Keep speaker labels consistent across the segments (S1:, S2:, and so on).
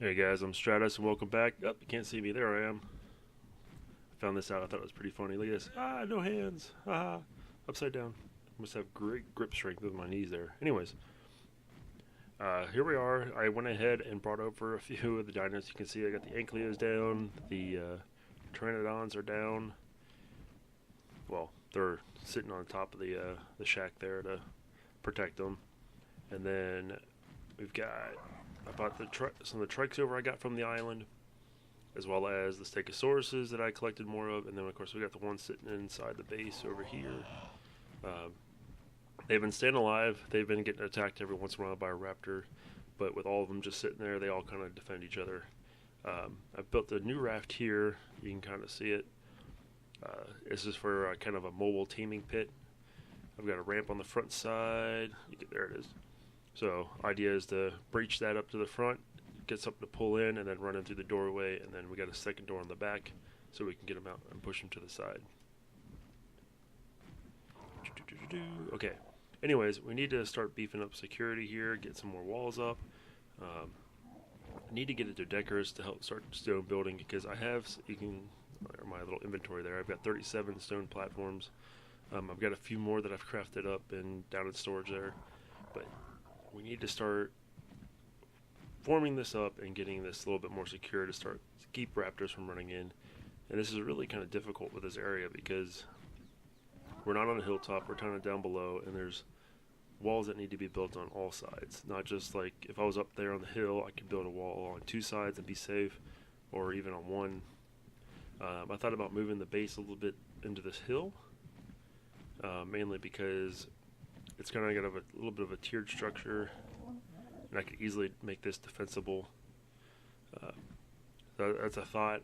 S1: Hey guys, I'm Strados and welcome back. Oh, you can't see me. There I am. I found this out. I thought it was pretty funny. Look at this. Ah, no hands. Ah, upside down. Must have great grip strength with my knees there. Anyways, here we are. I went ahead and brought over a few of the dinos. You can see I got the Ankylos down. The Pteranodons are down. Well, they're sitting on top of the shack there to protect them. And then we've got... I bought some of the Trichosaur I got from the island, as well as the Stegosauruses that I collected more of, and then of course we got the ones sitting inside the base over here. They've been staying alive. They've been getting attacked every once in a while by a raptor, but with all of them just sitting there, they all kind of defend each other. I've built a new raft here. You can kind of see it. This is for kind of a mobile taming pit. I've got a ramp on the front side. There it is. So idea is to breach that up to the front, get something to pull in, and then run in through the doorway, and then we got a second door on the back so we can get them out and push them to the side. Okay, anyways, we need to start beefing up security here, get some more walls up. I need to get a Dodecarus to help start stone building, because I have, my little inventory there, I've got 37 stone platforms. I've got a few more that I've crafted up and down in storage there, but we need to start forming this up and getting this a little bit more secure to keep raptors from running in. And this is really kind of difficult with this area because we're not on a hilltop, we're kind of down below, and there's walls that need to be built on all sides. Not just like if I was up there on the hill, I could build a wall on two sides and be safe, or even on one. I thought about moving the base a little bit into this hill, mainly because it's kind of got a little bit of a tiered structure, and I could easily make this defensible. That's a thought,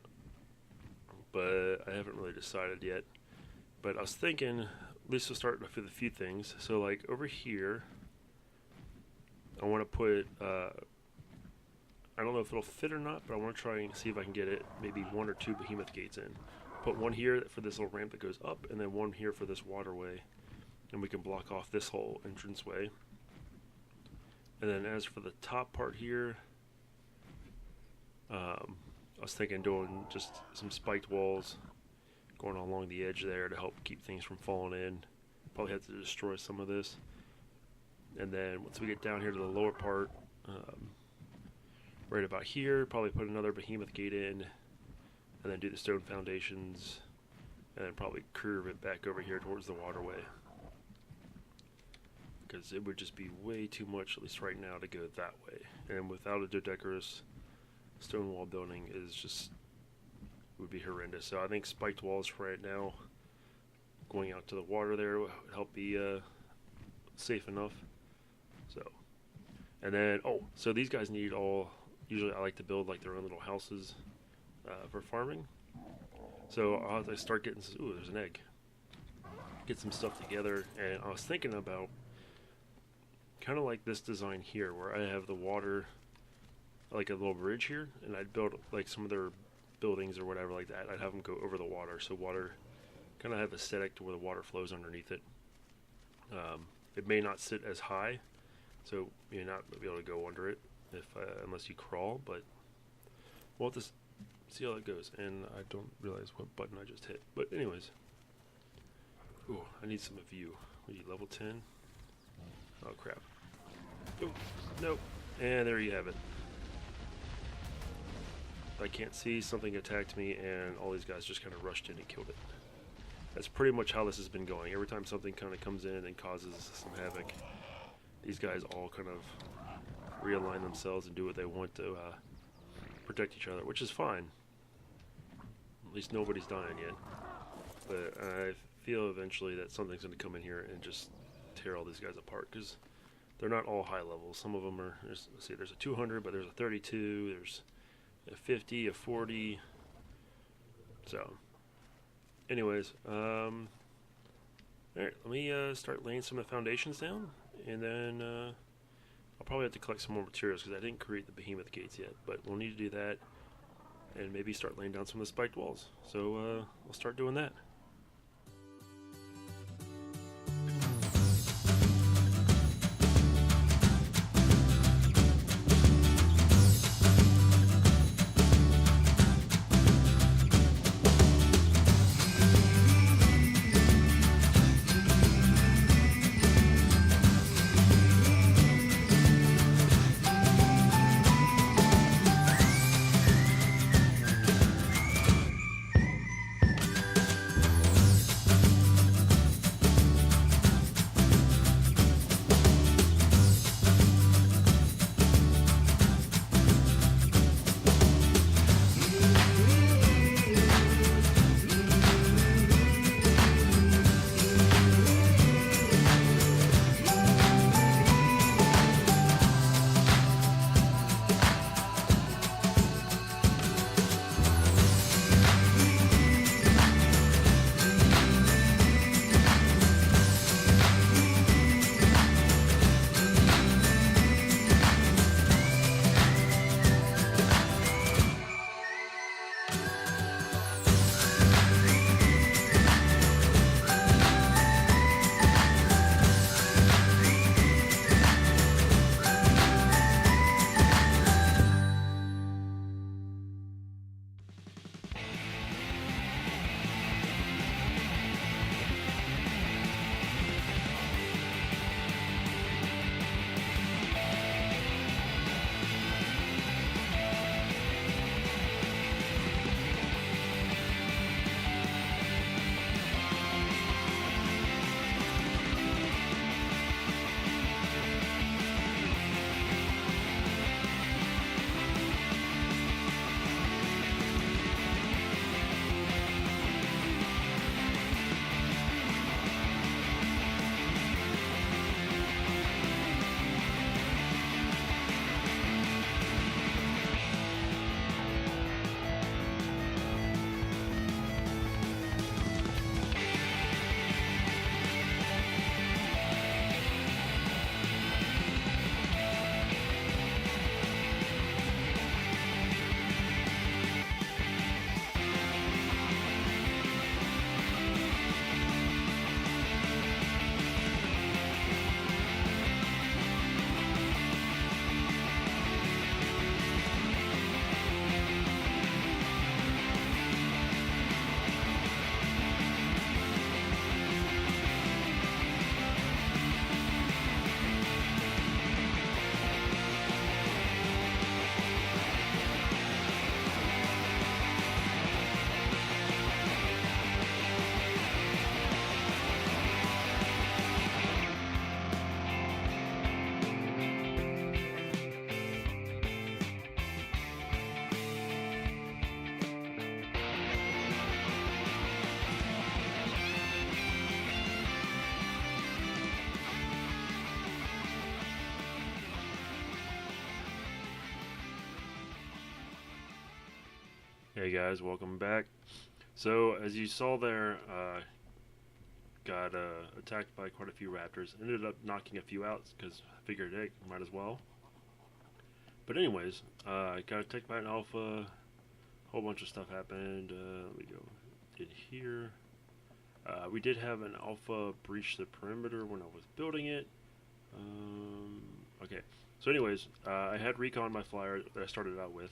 S1: but I haven't really decided yet. But I was thinking, at least we'll start with a few things. So like over here, I want to put, I don't know if it'll fit or not, but I want to try and see if I can get it, maybe 1 or 2 behemoth gates in. Put one here for this little ramp that goes up, and then one here for this waterway. And we can block off this whole entranceway. And then as for the top part here, I was thinking doing just some spiked walls going along the edge there to help keep things from falling in. Probably have to destroy some of this. And then once we get down here to the lower part, right about here, probably put another behemoth gate in, and then do the stone foundations, and then probably curve it back over here towards the waterway. Because it would just be way too much, at least right now, to go that way. And without a Dodecarus, stone wall building would be horrendous. So I think spiked walls for right now, going out to the water there, would help be safe enough. So, and then, so these guys need usually I like to build like their own little houses for farming. So I'll have to start getting, ooh, there's an egg. Get some stuff together, and I was thinking about kind of like this design here, where I have the water, like a little bridge here, and I'd build like some of their buildings or whatever like that. I'd have them go over the water, so water kind of have aesthetic to where the water flows underneath it. It may not sit as high, so you may not be able to go under it unless you crawl, but we'll have to see how that goes. And I don't realize what button I just hit, but anyways. Ooh, I need some of you. We need level 10. Oh crap. Oh, nope. And there you have it. I can't see, something attacked me, and all these guys just kind of rushed in and killed it. That's pretty much how this has been going. Every time something kind of comes in and causes some havoc, these guys all kind of realign themselves and do what they want to protect each other, which is fine. At least nobody's dying yet. But I feel eventually that something's going to come in here and just tear all these guys apart, because they're not all high levels. Some of them are, let's see, there's a 200, but there's a 32, there's a 50, a 40. So anyways, alright, let me start laying some of the foundations down, and then I'll probably have to collect some more materials because I didn't create the behemoth gates yet, but we'll need to do that and maybe start laying down some of the spiked walls. So we'll start doing that. Hey guys, welcome back. So as you saw there, got attacked by quite a few raptors. Ended up knocking a few out because I figured, hey, might as well. But anyways, got attacked by an alpha. A whole bunch of stuff happened. Let me go in here. We did have an alpha breach the perimeter when I was building it. Okay. So anyways, I had recon my flyer that I started out with.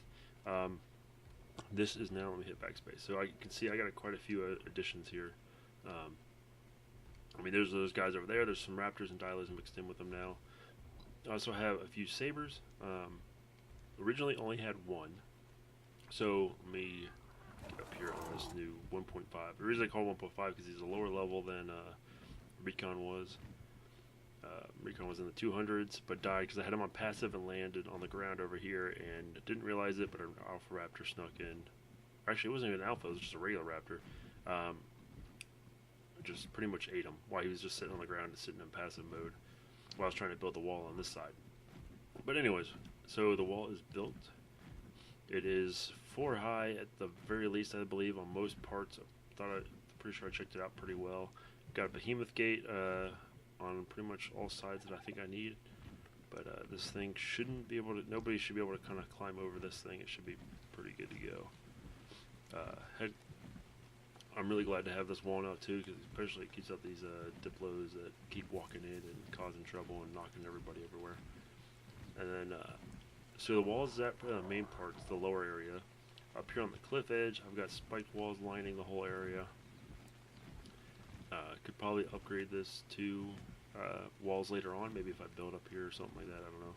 S1: This is now, let me hit backspace. So I can see I got quite a few additions here. I mean, there's those guys over there. There's some raptors and dilos mixed in with them now. I also have a few sabers. Originally only had one. So let me get up here on this new 1.5. The reason I call 1.5 because he's a lower level than Recon was. Recon was in the 200s, but died because I had him on passive and landed on the ground over here and didn't realize it, but an alpha raptor snuck in. Actually, it wasn't even an alpha, it was just a regular raptor. Just pretty much ate him while he was just sitting on the ground and sitting in passive mode while I was trying to build the wall on this side. But anyways, so the wall is built. It is 4 high at the very least, I believe, on most parts. I'm pretty sure I checked it out pretty well. Got a behemoth gate on pretty much all sides that I think I need. But this thing shouldn't be able to, nobody should be able to kind of climb over this thing. It should be pretty good to go. I'm really glad to have this wall now too, because especially it keeps out these diplos that keep walking in and causing trouble and knocking everybody everywhere. And then, so the wall is that the main part, it's the lower area. Up here on the cliff edge, I've got spiked walls lining the whole area. Could probably upgrade this to walls later on, maybe if I build up here or something like that, I don't know.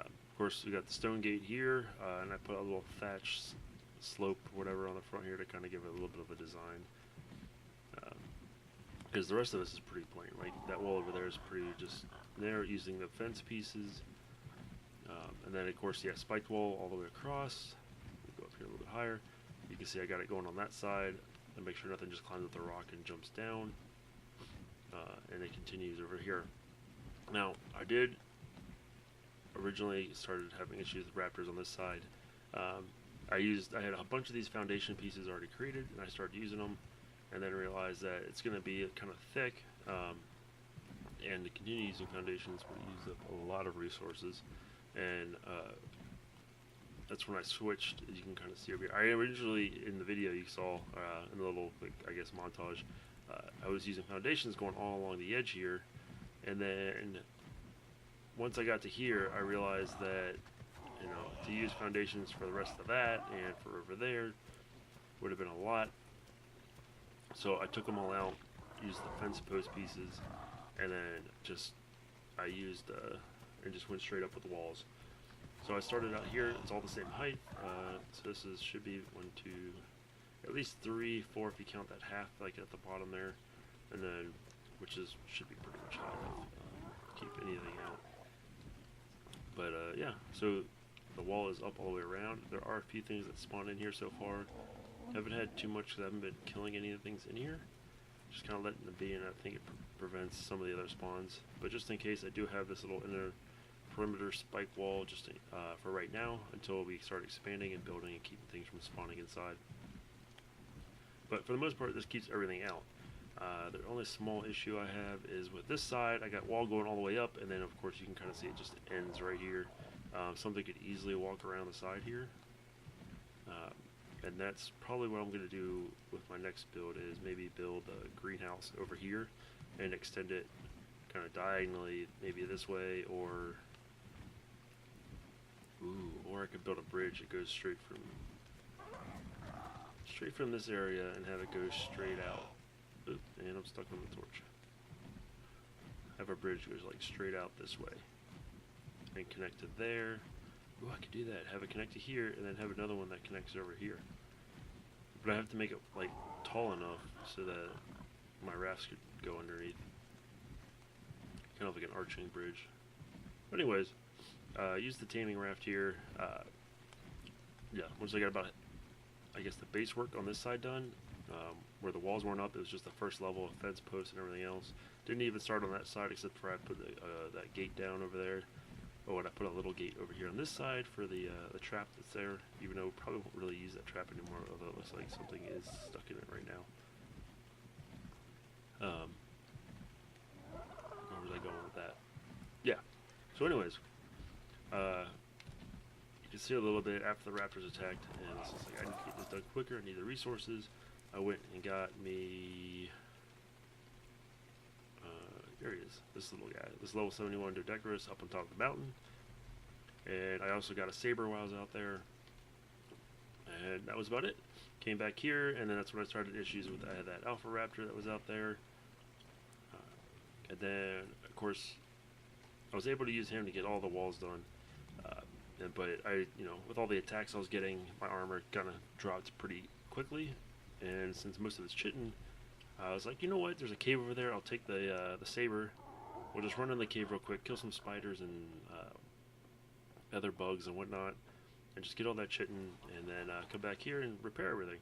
S1: Of course, we got the stone gate here, and I put a little thatch slope or whatever on the front here to kind of give it a little bit of a design. Because the rest of this is pretty plain. Like that wall over there is pretty just there using the fence pieces. And then of course, yeah, spiked wall all the way across. Let me go up here a little bit higher. You can see I got it going on that side. And make sure nothing just climbs up the rock and jumps down. And it continues over here. Now, I did originally started having issues with raptors on this side. I had a bunch of these foundation pieces already created, and I started using them, and then realized that it's going to be kind of thick, and to continue using foundations would use up a lot of resources, and that's when I switched, as you can kind of see over here. I originally, in the video you saw, in the little, like, I guess, montage, I was using foundations going all along the edge here, and then once I got to here, I realized that, you know, to use foundations for the rest of that and for over there would have been a lot. So I took them all out, used the fence post pieces, and then I used and just went straight up with the walls. So I started out here. It's all the same height. So this should be 1, 2, at least 3, 4 if you count that half like at the bottom there, and then should be pretty much high enough to keep anything out. But yeah, so the wall is up all the way around. There are a few things that spawned in here so far. Haven't had too much because I haven't been killing any of the things in here. Just kind of letting them be, and I think it prevents some of the other spawns. But just in case, I do have this little inner perimeter spike wall just for right now until we start expanding and building and keeping things from spawning inside. But for the most part, this keeps everything out. The only small issue I have is with this side, I got wall going all the way up, and then of course you can kind of see it just ends right here. Something could easily walk around the side here. And that's probably what I'm going to do with my next build, is maybe build a greenhouse over here and extend it kind of diagonally, maybe this way, or I could build a bridge that goes straight from this area and have it go straight out. Oop, and I'm stuck on the torch. Have a bridge that goes like straight out this way and connect to there. Ooh, I could do that. Have it connect to here, and then have another one that connects over here. But I have to make it like tall enough so that my rafts could go underneath. Kind of like an arching bridge. But anyways, use the taming raft here. Yeah, once I got about, I guess, the base work on this side done, where the walls weren't up, it was just the first level of fence posts and everything else. Didn't even start on that side except for I put that gate down over there. Oh, and I put a little gate over here on this side for the trap that's there, even though we probably won't really use that trap anymore, although it looks like something is stuck in it right now. Where was I going with that? Yeah. So anyways, you can see a little bit after the raptors attacked, and it's just like, I need to get this done quicker, I need the resources. I went and got me... there he is, this little guy. This level 71 Dodecarus up on top of the mountain. And I also got a saber while I was out there. And that was about it. Came back here, and then that's when I started issues with, I had that Alpha Raptor that was out there. And then, of course, I was able to use him to get all the walls done. But I, with all the attacks I was getting, my armor kind of dropped pretty quickly. And since most of it's chitting, I was like, you know what? There's a cave over there. I'll take the saber. We'll just run in the cave real quick, kill some spiders and other bugs and whatnot, and just get all that chitting, and then come back here and repair everything.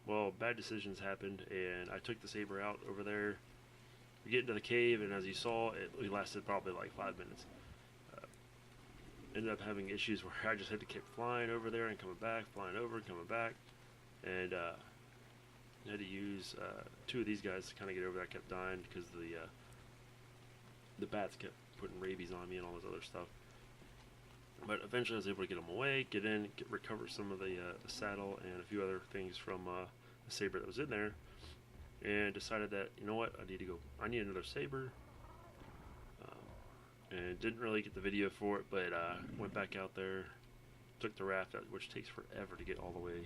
S1: Well, bad decisions happened, and I took the saber out over there. We get into the cave, and as you saw, it lasted probably like 5 minutes. Ended up having issues where I just had to keep flying over there and coming back, flying over and coming back, and I had to use 2 of these guys to kind of get over there. I kept dying because the bats kept putting rabies on me and all this other stuff. But eventually I was able to get them away, get in, recover some of the saddle and a few other things from the saber that was in there, and decided that, you know what, I need another saber. And didn't really get the video for it, but went back out there, took the raft out, which takes forever to get all the way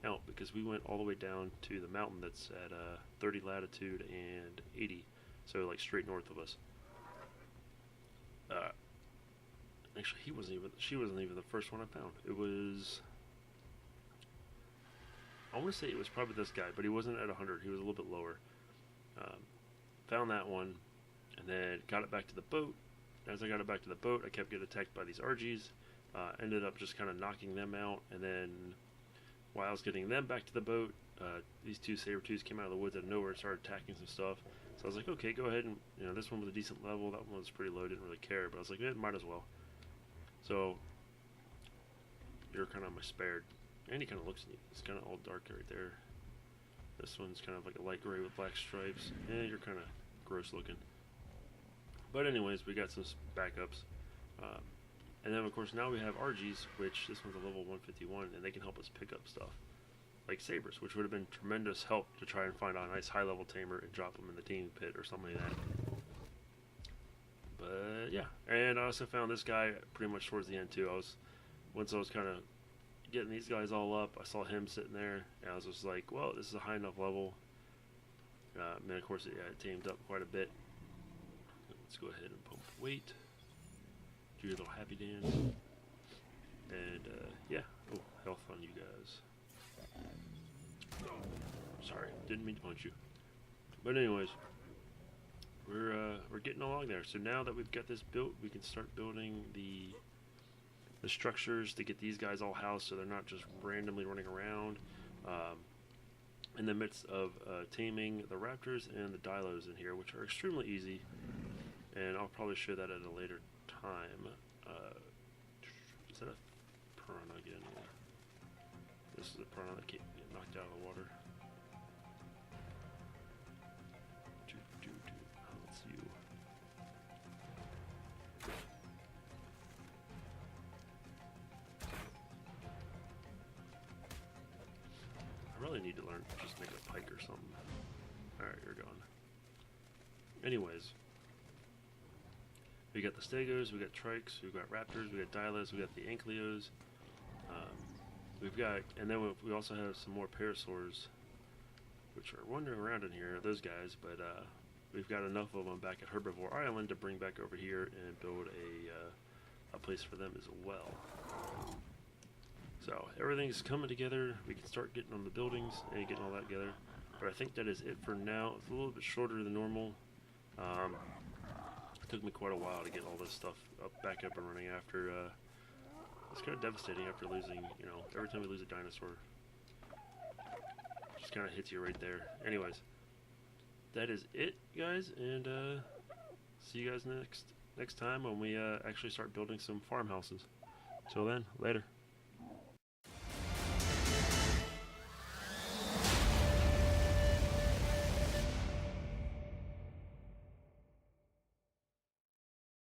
S1: out, because we went all the way down to the mountain that's at 30 latitude and 80, so like straight north of us. Actually, she wasn't even the first one I found. It was, I want to say it was probably this guy, but he wasn't at 100. He was a little bit lower. Found that one, and then got it back to the boat. As I got it back to the boat, I kept getting attacked by these RGs. Ended up just kind of knocking them out, and then while I was getting them back to the boat, these 2 saber-tooths came out of the woods out of nowhere and started attacking some stuff. So I was like, okay, go ahead, and this one was a decent level, that one was pretty low, didn't really care, but I was like, might as well. So you're kind of my spared, and he kind of looks neat. It's kind of all dark right there. This one's kind of like a light gray with black stripes. Yeah, you're kind of gross looking. But anyways, we got some backups. And then, of course, now we have RGs, which this one's a level 151, and they can help us pick up stuff. Like sabers, which would have been tremendous help to try and find a nice high-level tamer and drop them in the taming pit or something like that. But, yeah. And I also found this guy pretty much towards the end, too. Once I was kind of getting these guys all up, I saw him sitting there, and I was just like, well, this is a high enough level. And, of course, it tamed up quite a bit. Let's go ahead and pump weight. Do your little happy dance. And, yeah. Oh, health on you guys. Sorry, didn't mean to punch you. But anyways, we're getting along there. So now that we've got this built, we can start building the structures to get these guys all housed so they're not just randomly running around. In the midst of taming the raptors and the dilos in here, which are extremely easy. And I'll probably show that at a later time. Is that a piranha again? Yeah. This is a piranha that can't get knocked out of the water. Oh, that's you. I really need to learn to just make a pike or something. Alright, you're gone. Anyways. We got the stegos, we got trikes, we've got raptors, we got dilos, we got the ankylos. We've got, and then we also have some more parasaurs, which are wandering around in here, those guys, but we've got enough of them back at Herbivore Island to bring back over here and build a place for them as well. So everything's coming together. We can start getting on the buildings and getting all that together. But I think that is it for now. It's a little bit shorter than normal. It took me quite a while to get all this stuff back up and running after. It's kind of devastating after losing, every time we lose a dinosaur. Just kind of hits you right there. Anyways, that is it, guys, and see you guys next time when we actually start building some farmhouses. Till then, later.